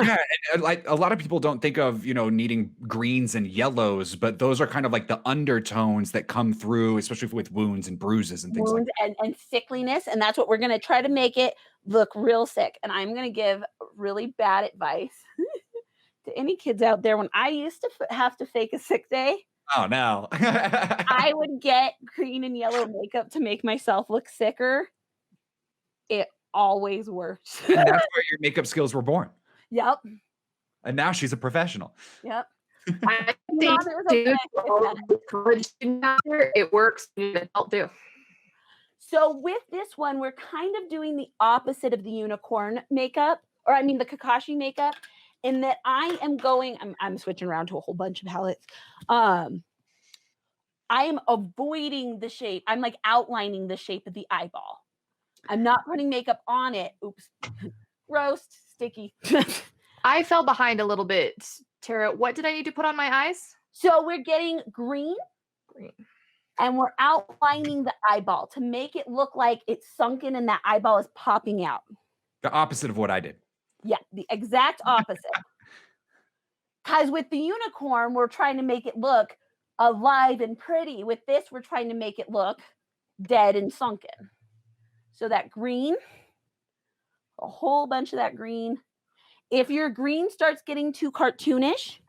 Yeah, and like a lot of people don't think of, needing greens and yellows, but those are kind of like the undertones that come through, especially with wounds and bruises and things like that. And sickliness. And that's what we're going to try to make it look real sick. And I'm going to give really bad advice to any kids out there. When I used to have to fake a sick day, Oh, no. I would get green and yellow makeup to make myself look sicker. It always worked. And that's where your makeup skills were born. Yep. And now she's a professional. Yep. I Not think, that it was dude, okay. college student out there, it works. Adult too. So with this one, we're kind of doing the opposite of the unicorn makeup, or I mean the Kakashi makeup, in that I am going, I'm switching around to a whole bunch of palettes. I am avoiding the shape. I'm like outlining the shape of the eyeball. I'm not putting makeup on it. Oops. Roast, sticky. I fell behind a little bit. Tara, what did I need to put on my eyes? So we're getting green. Green. And we're outlining the eyeball to make it look like it's sunken and that eyeball is popping out. The opposite of what I did. Yeah, the exact opposite. Because with the unicorn, we're trying to make it look alive and pretty. With this, we're trying to make it look dead and sunken. So that green, a whole bunch of that green. If your green starts getting too cartoonish,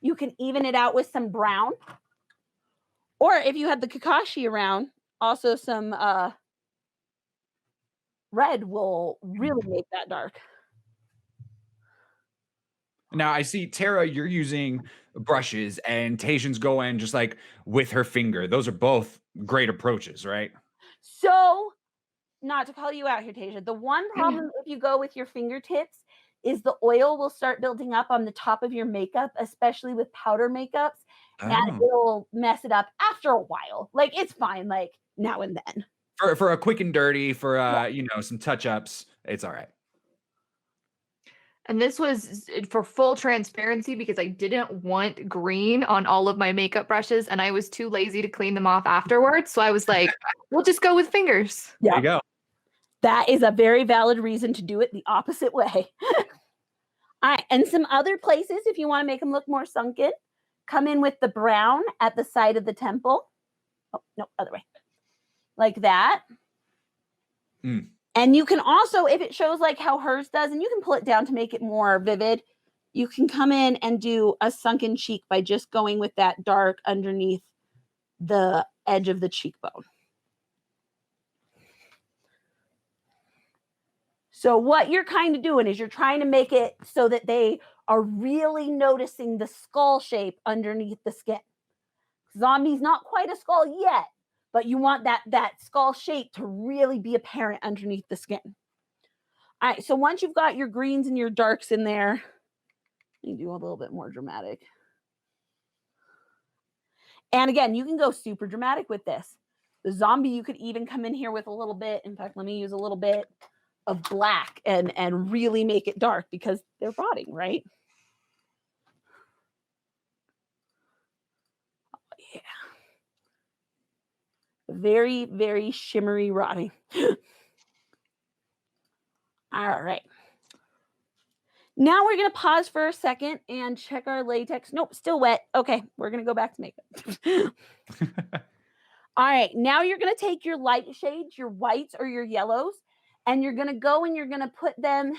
you can even it out with some brown. Or if you have the Kakashi around, also some red will really make that dark. Now I see, Tara, you're using brushes and Tajan's going just like with her finger. Those are both great approaches, right? So, not to call you out here, Tasia, the one problem if you go with your fingertips is the oil will start building up on the top of your makeup, especially with powder makeups, and it'll mess it up after a while. Like, it's fine, like, now and then. For a quick and dirty, for some touch-ups, it's all right. And this was for full transparency because I didn't want green on all of my makeup brushes and I was too lazy to clean them off afterwards. So I was like, we'll just go with fingers. Yeah. There you go. That is a very valid reason to do it the opposite way. All right. And some other places, if you want to make them look more sunken, come in with the brown at the side of the temple. Oh, no, other way. Like that. Mm. And you can also, if it shows like how hers does, and you can pull it down to make it more vivid, you can come in and do a sunken cheek by just going with that dark underneath the edge of the cheekbone. So what you're kind of doing is you're trying to make it so that they are really noticing the skull shape underneath the skin. Zombie's not quite a skull yet, but you want that skull shape to really be apparent underneath the skin. All right, so once you've got your greens and your darks in there, you do a little bit more dramatic. And again, you can go super dramatic with this. The zombie, you could even come in here with a little bit. In fact, let me use a little bit of black and really make it dark because they're rotting, right? Oh, yeah. Very, very shimmery rotting. All right. Now we're going to pause for a second and check our latex. Nope, still wet. Okay, we're going to go back to makeup. All right, now you're going to take your light shades, your whites or your yellows, and you're going to go and you're going to put them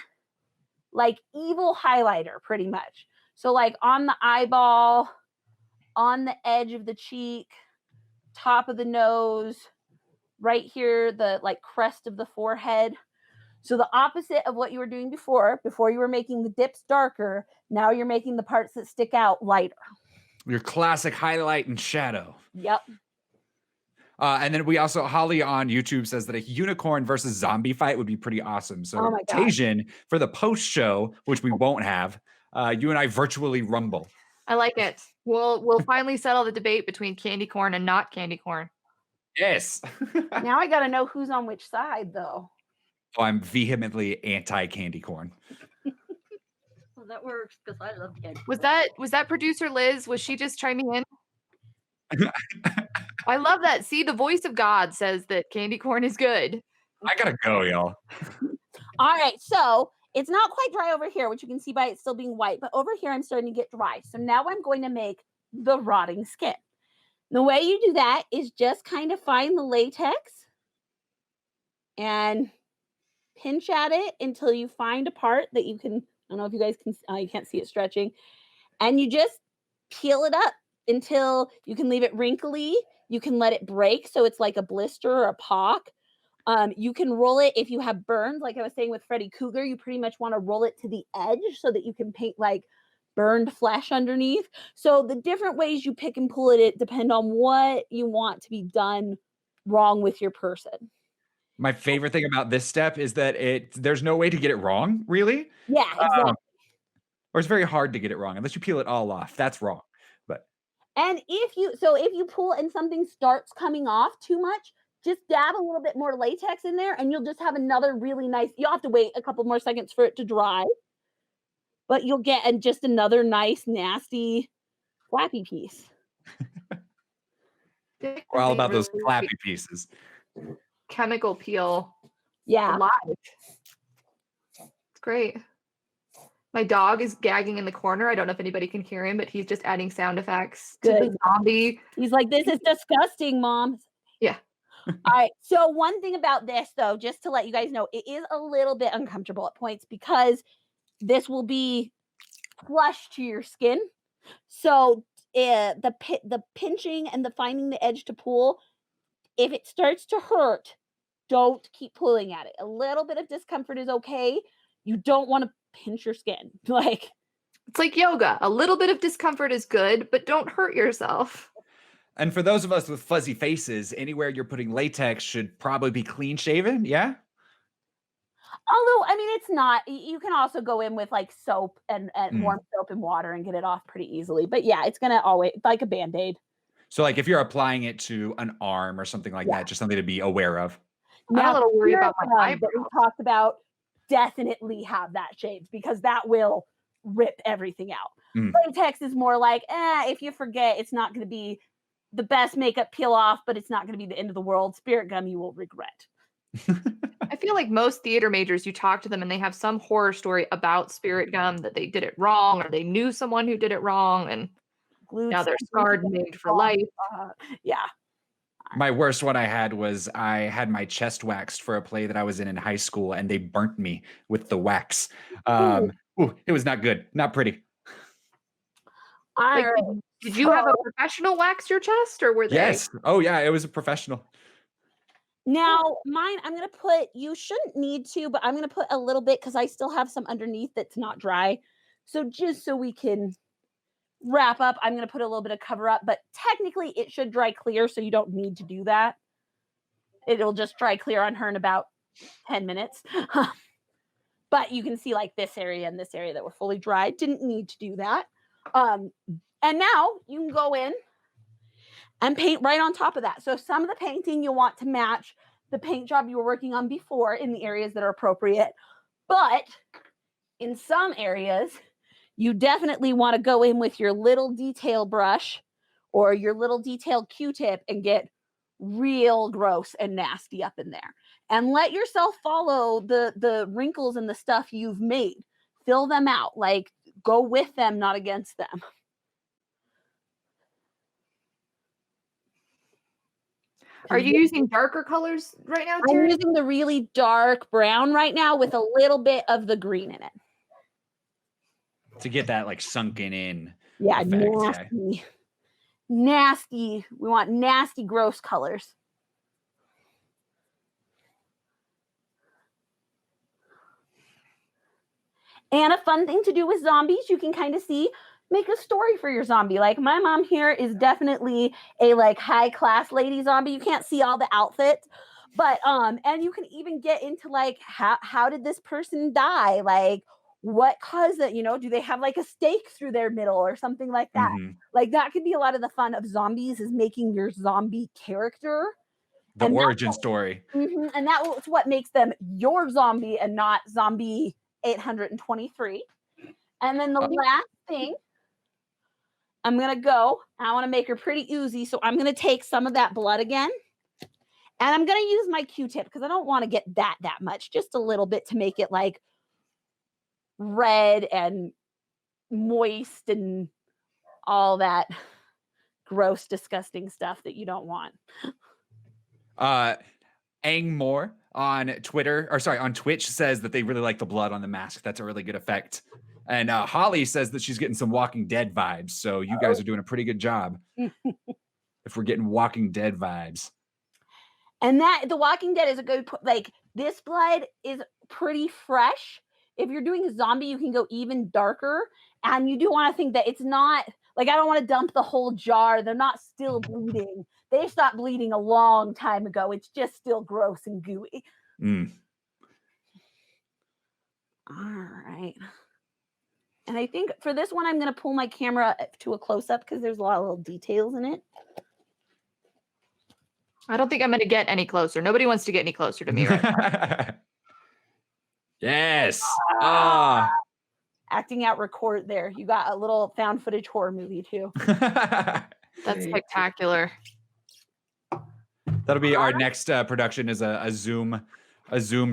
like evil highlighter pretty much. So like on the eyeball, on the edge of the cheek, top of the nose, right here, the like crest of the forehead. So the opposite of what you were doing before you were making the dips darker, now you're making the parts that stick out lighter. Your classic highlight and shadow. Yep. And then we also, Holly on YouTube says that a unicorn versus zombie fight would be pretty awesome. So Tajan, for the post show, which we won't have, you and I virtually rumble. I like it. We'll finally settle the debate between candy corn and not candy corn. Yes. Now I got to know who's on which side, though. Oh, I'm vehemently anti-candy corn. Well, that works because I love candy. Was that producer Liz? Was she just chiming in? I love that. See, the voice of God says that candy corn is good. I gotta go, y'all. All right, so it's not quite dry over here, which you can see by it still being white, but over here I'm starting to get dry. So now I'm going to make the rotting skin. The way you do that is just kind of find the latex and pinch at it until you find a part that you can, I don't know if you guys can, you can't see it stretching, and you just peel it up until you can leave it wrinkly. You can let it break so it's like a blister or a pock. You can roll it if you have burns, like I was saying with Freddy Cougar. You pretty much want to roll it to the edge so that you can paint like burned flesh underneath. So the different ways you pick and pull it depend on what you want to be done wrong with your person. My favorite thing about this step is that there's no way to get it wrong, really. Yeah, exactly. Or it's very hard to get it wrong unless you peel it all off. That's wrong. But And if you pull and something starts coming off too much, just dab a little bit more latex in there and you'll just have another really nice, you'll have to wait a couple more seconds for it to dry, but you'll get just another nice, nasty, flappy piece. we're all about those flappy pieces. Chemical peel. Yeah. Alive. It's great. My dog is gagging in the corner. I don't know if anybody can hear him, but he's just adding sound effects to the zombie. He's like, this is disgusting, Mom. Yeah. All right. So one thing about this, though, just to let you guys know, it is a little bit uncomfortable at points because this will be flush to your skin. So the pinching and the finding the edge to pull, if it starts to hurt, don't keep pulling at it. A little bit of discomfort is okay. You don't want to pinch your skin. Like, it's like yoga. A little bit of discomfort is good, but don't hurt yourself. And for those of us with fuzzy faces, anywhere you're putting latex should probably be clean shaven. Yeah. Although, I mean, it's not. You can also go in with like soap and warm soap and water and get it off pretty easily. But yeah, it's gonna always like a Band-Aid. So like if you're applying it to an arm or something like that, just something to be aware of. I'm a little worried about my eyebrows. That we talked about, definitely have that shaved because that will rip everything out. Latex is more like, if you forget, it's not going to be the best makeup peel off, but it's not going to be the end of the world. Spirit gum you will regret. I feel like most theater majors, you talk to them and they have some horror story about spirit gum, that they did it wrong or they knew someone who did it wrong and now they're scarred and made for life. Yeah. My worst one I had was I had my chest waxed for a play that I was in high school and they burnt me with the wax. It was not good. Not pretty. Like, did you have a professional wax your chest or were they? Yes. Oh yeah, it was a professional. Now, mine, I'm going to put, you shouldn't need to, but I'm going to put a little bit because I still have some underneath that's not dry. So just so we can wrap up, I'm going to put a little bit of cover up, but technically it should dry clear, so you don't need to do that. It'll just dry clear on her in about 10 minutes. But you can see like this area and this area that were fully dry. Didn't need to do that. And now you can go in and paint right on top of that. So some of the painting you'll want to match the paint job you were working on before in the areas that are appropriate. But in some areas, you definitely want to go in with your little detail brush or your little detail Q-tip and get real gross and nasty up in there. And let yourself follow the wrinkles and the stuff you've made. Fill them out. Like, go with them, not against them. Are you using darker colors right now, Terry? I'm using the really dark brown right now with a little bit of the green in it. To get that like sunken in. Yeah, effect, nasty. Nasty. We want nasty, gross colors. And a fun thing to do with zombies, you can kind of see, make a story for your zombie. Like my mom here is definitely a like high class lady zombie. You can't see all the outfits, but and you can even get into like how did this person die? Like what caused it? You know, do they have like a stake through their middle or something like that? Like that could be a lot of the fun of zombies, is making your zombie character the origin story. And that's what makes them your zombie and not zombie 823. And then the last thing I'm going to go. I want to make her pretty oozy. So I'm going to take some of that blood again. And I'm going to use my Q-tip because I don't want to get that much. Just a little bit to make it like red and moist and all that gross, disgusting stuff that you don't want. Ang Moore on Twitter, or sorry, on Twitch says that they really like the blood on the mask. That's a really good effect. And Holly says that she's getting some Walking Dead vibes. So you guys are doing a pretty good job. If we're getting Walking Dead vibes. And that the Walking Dead is a good, like this blood is pretty fresh. If you're doing a zombie, you can go even darker. And you do want to think that it's not, like, I don't want to dump the whole jar. They're not still bleeding. They stopped bleeding a long time ago. It's just still gross and gooey. All right. And I think for this one, I'm going to pull my camera to a close-up because there's a lot of little details in it. I don't think I'm going to get any closer. Nobody wants to get any closer to me right now. Yes. Acting out record there. You got a little found footage horror movie too. That's spectacular. That'll be our next production is a Zoom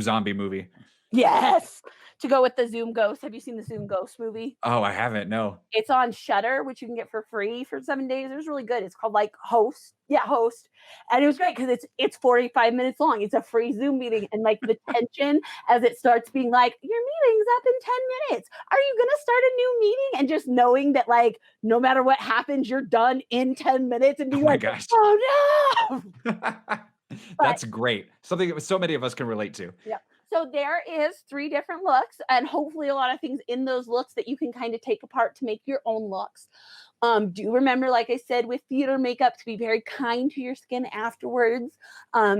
zombie movie. Yes. To go with the Zoom Ghost. Have you seen the Zoom Ghost movie? Oh, I haven't. No. It's on Shudder, which you can get for free for 7 days. It was really good. It's called like Host. Yeah, Host. And it was great because it's 45 minutes long. It's a free Zoom meeting. And like the tension as it starts being like, your meeting's up in 10 minutes. Are you going to start a new meeting? And just knowing that like, no matter what happens, you're done in 10 minutes and being Gosh. oh no. That's great. Something that so many of us can relate to. Yeah. So there is 3 different looks and hopefully a lot of things in those looks that you can kind of take apart to make your own looks. Do remember, like I said, with theater makeup to be very kind to your skin afterwards.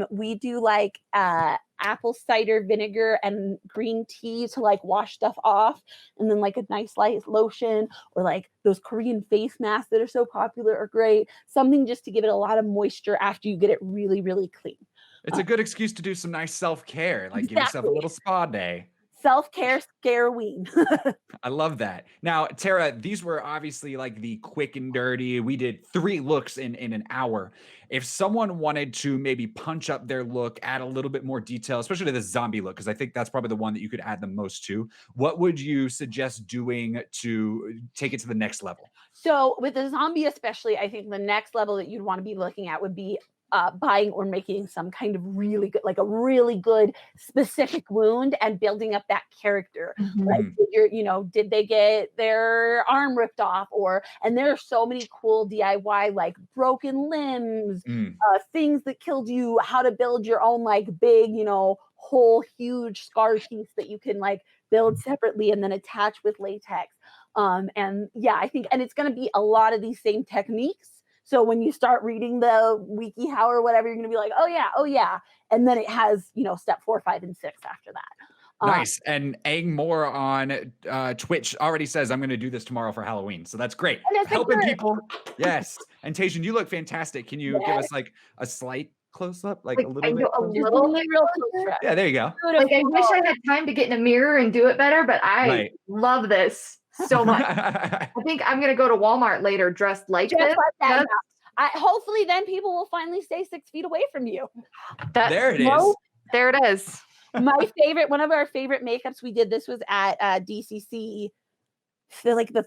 We do like apple cider vinegar and green tea to like wash stuff off, and then like a nice light lotion or like those Korean face masks that are so popular are great. Something just to give it a lot of moisture after you get it really, really clean. It's a good excuse to do some nice self-care, like give yourself a little spa day. Self-care, scareween. I love that. Now, Tara, these were obviously like the quick and dirty. We did 3 looks in an hour. If someone wanted to maybe punch up their look, add a little bit more detail, especially to the zombie look, because I think that's probably the one that you could add the most to, what would you suggest doing to take it to the next level? So with the zombie especially, I think the next level that you'd want to be looking at would be buying or making some kind of really good, like a really good specific wound and building up that character. Like, did they get their arm ripped off? And there are so many cool DIY, like broken limbs, things that killed you, how to build your own like big, whole huge scar piece that you can like build separately and then attach with latex. And yeah, I think, and it's going to be a lot of these same techniques. So when you start reading the WikiHow or whatever, you're going to be like, oh yeah. And then it has, step 4, 5, and 6 after that. Nice. And Ang Moore on Twitch already says, I'm going to do this tomorrow for Halloween. So that's great. Helping people. Yes. And Tajan, you look fantastic. Can you give us like a slight close up? Like a little bit? A little bit real close. Yeah, there you go. Like I wish I had time to get in a mirror and do it better, but I love this so much. I think I'm gonna go to Walmart later dressed like this. Like that. Hopefully then people will finally stay 6 feet away from you. There it is. There it is. One of our favorite makeups we did, this was at DCC, like the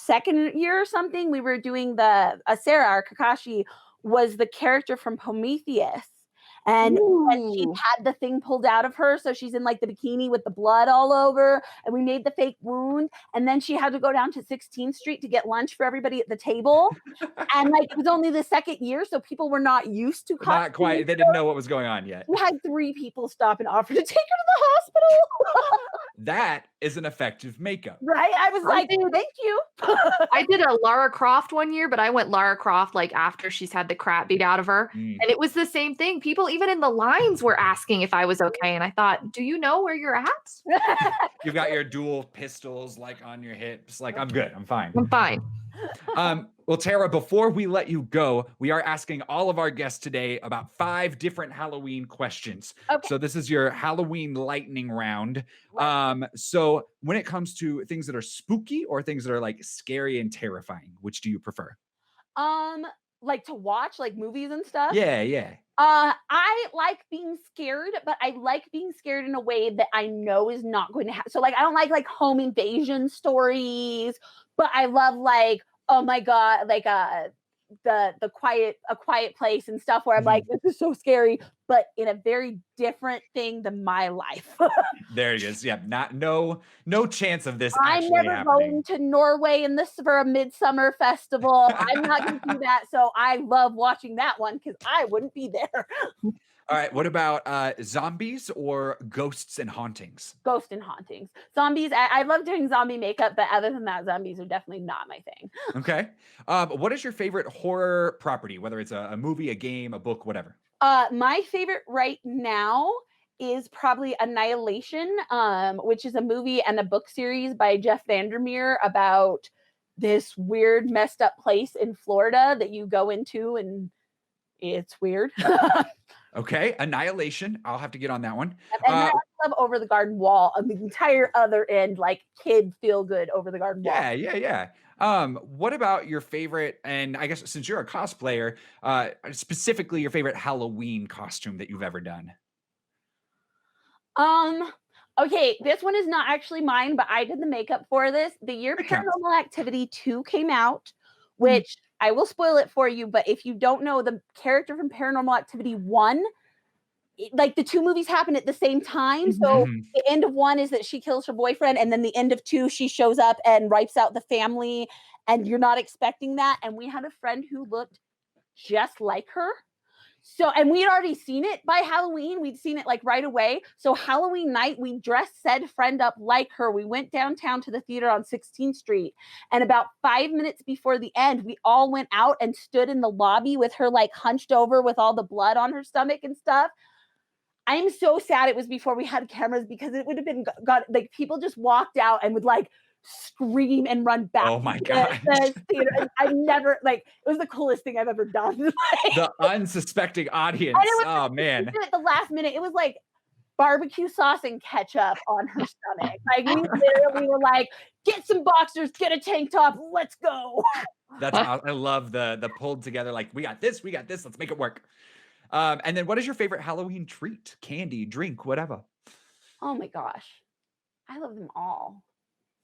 2nd year or something. We were doing Sarah, our Kakashi, was the character from Prometheus. And she had the thing pulled out of her. So she's in like the bikini with the blood all over. And we made the fake wound. And then she had to go down to 16th Street to get lunch for everybody at the table. And like, it was only the 2nd year. So people were not used to cosplay. Not quite. They didn't know what was going on yet. We had 3 people stop and offer to take her to the hospital. That is an effective makeup. Right? I was like, thank you. I did a Lara Croft one year, but I went Lara Croft like after she's had the crap beat out of her. And it was the same thing. People even in the lines were asking if I was okay. And I thought, do you know where you're at? You've got your dual pistols like on your hips. Like, I'm good. I'm fine. I'm fine. Well, Tara, before we let you go, we are asking all of our guests today about 5 different Halloween questions. Okay. So this is your Halloween lightning round. Right. So when it comes to things that are spooky or things that are like scary and terrifying, which do you prefer? Like to watch like movies and stuff. Yeah, yeah. I like being scared, but I like being scared in a way that I know is not going to happen. So like I don't like home invasion stories, but I love like, oh my God, like the quiet place and stuff where I'm like, this is so scary, but in a very different thing than my life. There it is. Yeah, no chance of this I'm actually never happening. going to Norway in this for a midsummer festival. I'm not going to do that. So I love watching that one because I wouldn't be there. All right. What about zombies or ghosts and hauntings? Ghost and hauntings. Zombies, I love doing zombie makeup, but other than that, zombies are definitely not my thing. Okay. What is your favorite horror property, whether it's a movie, a game, a book, whatever? My favorite right now is probably Annihilation, which is a movie and a book series by Jeff Vandermeer about this weird, messed up place in Florida that you go into and it's weird. Okay. Annihilation. I'll have to get on that one. And I love Over the Garden Wall on the entire other end, like kid feel good Over the Garden Wall. Yeah. What about your favorite, and I guess since you're a cosplayer, specifically your favorite Halloween costume that you've ever done? Okay, this one is not actually mine, but I did the makeup for this. The year That counts. Paranormal Activity 2 came out, which I will spoil it for you, but if you don't know, the character from Paranormal Activity 1, like the 2 movies happen at the same time. So the end of 1 is that she kills her boyfriend, and then the end of 2, she shows up and wipes out the family, and you're not expecting that. And we had a friend who looked just like her. So, and we had already seen it by Halloween. We'd seen it like right away. So Halloween night, we dressed said friend up like her. We went downtown to the theater on 16th Street. And about 5 minutes before the end, we all went out and stood in the lobby with her like hunched over with all the blood on her stomach and stuff. I'm so sad it was before we had cameras because it would have been like people just walked out and would like scream and run back. Oh my God. The theater. And I never like it was the coolest thing I've ever done. The unsuspecting audience. Oh man. At the last minute, it was like barbecue sauce and ketchup on her stomach. Like we literally were like, get some boxers, get a tank top, let's go. That's I love the pulled together, like we got this, let's make it work. And then what is your favorite Halloween treat? Candy, drink, whatever. Oh my gosh. I love them all.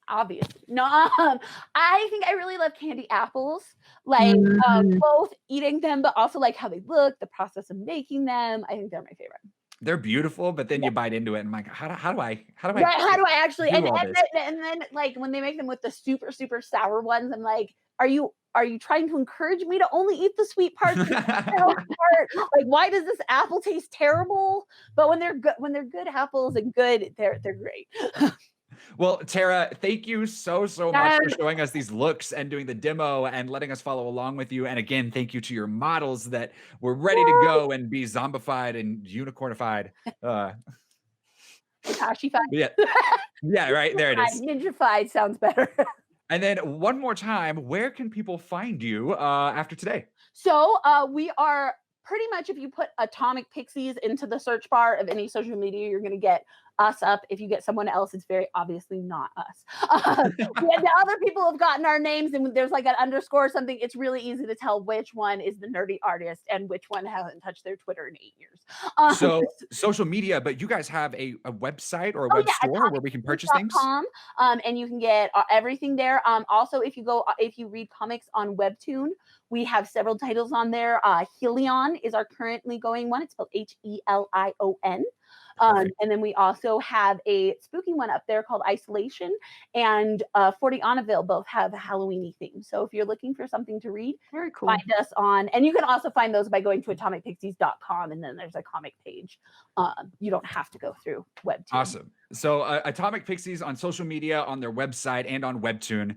Obviously. No, I think I really love candy apples. Like both eating them, but also like how they look, the process of making them. I think they're my favorite. They're beautiful, but then you bite into it and I'm like, how do I Right, how do I actually do and all this? then like when they make them with the super, super sour ones, I'm like, are you trying to encourage me to only eat the sweet parts? Like, why does this apple taste terrible? But when they're good apples and good, they're great. Well, Tara, thank you so much for showing us these looks and doing the demo and letting us follow along with you. And again, thank you to your models that were ready to go and be zombified and unicornified. Kakashi-fied. Yeah, right. There it is. Ninja-fied sounds better. And then one more time, where can people find you after today? So we are pretty much, if you put Atomic Pixies into the search bar of any social media, you're going to get us up. If you get someone else, it's very obviously not us. The other people have gotten our names and there's like an underscore or something. It's really easy to tell which one is the nerdy artist and which one hasn't touched their Twitter in 8 years. So social media, but you guys have a website or a web store where we can purchase things? And you can get everything there. Also, if you read comics on Webtoon, we have several titles on there. Helion is our currently going one. It's spelled Helion. And then we also have a spooky one up there called Isolation, and 40 Annaville both have a Halloween-y theme. So if you're looking for something to read, very cool. Find us on, and you can also find those by going to atomicpixies.com, and then there's a comic page. You don't have to go through Webtoon. Awesome. So Atomic Pixies on social media, on their website, and on Webtoon.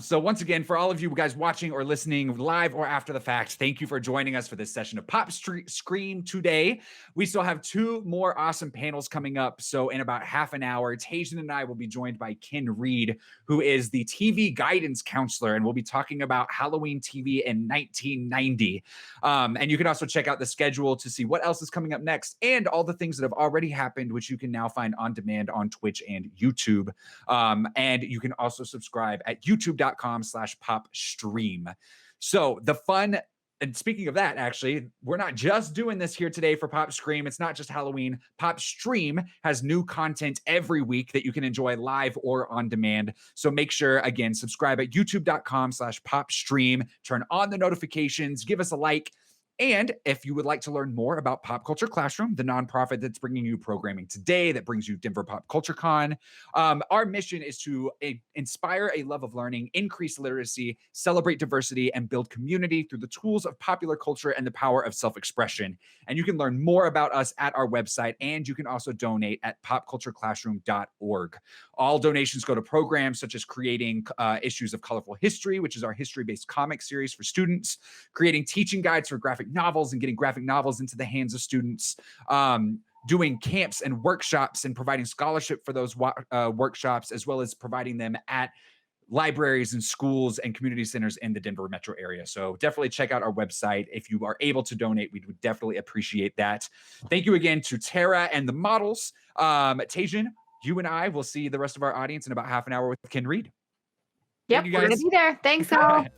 So once again, for all of you guys watching or listening live or after the fact, thank you for joining us for this session of PopSCREAM today. We still have 2 more awesome panels coming up. So in about half an hour, Tajan and I will be joined by Ken Reed, who is the TV guidance counselor, and we'll be talking about Halloween TV in 1990. And you can also check out the schedule to see what else is coming up next and all the things that have already happened, which you can now find on demand on Twitch and YouTube. And you can also subscribe at youtube.com/PopSCREAM. So the fun, and speaking of that, actually, we're not just doing this here today for PopSCREAM. It's not just Halloween. PopSCREAM has new content every week that you can enjoy live or on demand. So make sure, again, subscribe at youtube.com/PopSCREAM. Turn on the notifications. Give us a like. And if you would like to learn more about Pop Culture Classroom, the nonprofit that's bringing you programming today, that brings you Denver Pop Culture Con, our mission is to inspire a love of learning, increase literacy, celebrate diversity, and build community through the tools of popular culture and the power of self-expression. And you can learn more about us at our website, and you can also donate at popcultureclassroom.org. All donations go to programs such as creating issues of Colorful History, which is our history-based comic series for students, creating teaching guides for graphic novels and getting graphic novels into the hands of students, doing camps and workshops and providing scholarship for those workshops, as well as providing them at libraries and schools and community centers in the Denver metro area. So definitely check out our website. If you are able to donate, we would definitely appreciate that. Thank you again to Tara and the models. Tajan, you and I will see the rest of our audience in about half an hour with Ken Reed. Yep, Thank you we're gonna guys. be there. Thanks, all. Bye.